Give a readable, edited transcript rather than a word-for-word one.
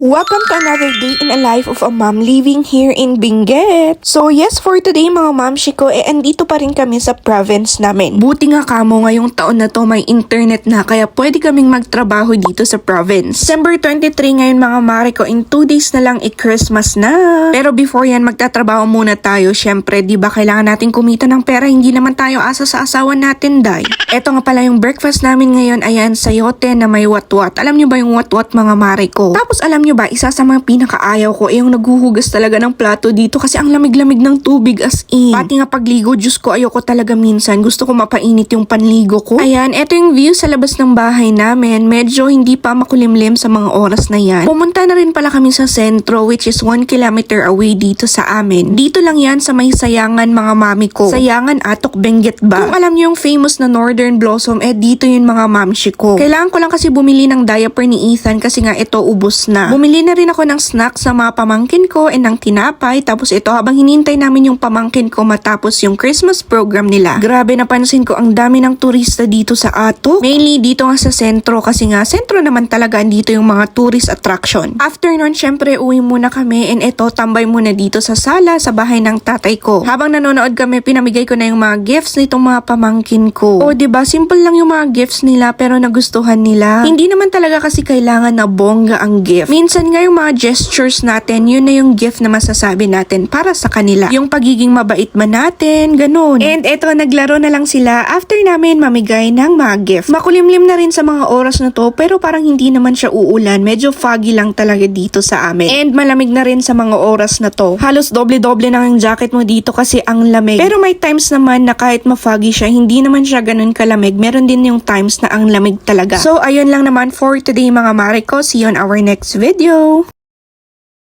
Welcome to another day in a life of a mom living here in Benguet. So yes, for today mga mamshi ko, andito pa rin kami sa province namin. Buti nga kamo ngayong taon na to may internet na kaya pwede kaming magtrabaho dito sa province. December 23 ngayon mga mare ko, in 2 days na lang Christmas na. Pero before yan magtatrabaho muna tayo. Syempre, di ba kailangan natin kumita ng pera, hindi naman tayo asa sa asawa natin, day. Eto nga pala yung breakfast namin ngayon, ayan, sayote na may watwat. Alam nyo ba yung watwat mga mare ko? Tapos alam nyo ba, isa sa mga pinakaayaw ko yung naghuhugas talaga ng plato dito kasi ang lamig-lamig ng tubig as in. Pati nga pagligo, Diyos ko, ayoko talaga minsan. Gusto ko mapainit yung panligo ko. Ayan, eto yung view sa labas ng bahay namin. Medyo hindi pa makulimlim sa mga oras na yan. Pumunta na rin pala kami sa sentro which is 1 kilometer away dito sa amin. Dito lang yan sa may Sayangan mga mami ko. Sayangan Atok Benguet ba? Kung alam nyo yung famous na Northern Blossom, dito yun mga mamshi ko. Kailangan ko lang kasi bumili ng diaper ni Ethan kasi nga ito ubos na. Bumili na rin ako ng snacks sa mga pamangkin ko and ng tinapay. Tapos ito, habang hinintay namin yung pamangkin ko matapos yung Christmas program nila. Grabe, napansin ko ang dami ng turista dito sa Atok. Mainly dito nga sa sentro kasi nga sentro naman talaga dito yung mga tourist attraction. After nun, syempre uwi muna kami and ito, tambay muna dito sa sala sa bahay ng tatay ko. Habang nanonood kami, pinamigay ko na yung mga gifts nitong mga pamangkin ko. O diba, simple lang yung mga gifts nila pero nagustuhan nila. Hindi naman talaga kasi kailangan na bongga ang gift. Minsan nga yung mga gestures natin, yun na yung gift na masasabi natin para sa kanila. Yung pagiging mabait man natin, ganun. And eto, naglaro na lang sila after namin mamigay ng mga gift. Makulimlim na rin sa mga oras na to pero parang hindi naman siya uulan. Medyo foggy lang talaga dito sa amin. And malamig na rin sa mga oras na to. Halos doble-doble na yung jacket mo dito kasi ang lamig. Pero may times naman na kahit ma-foggy siya, hindi naman siya ganun kalamig. Meron din yung times na ang lamig talaga. So ayun lang naman for today mga mare ko. See you on our next video.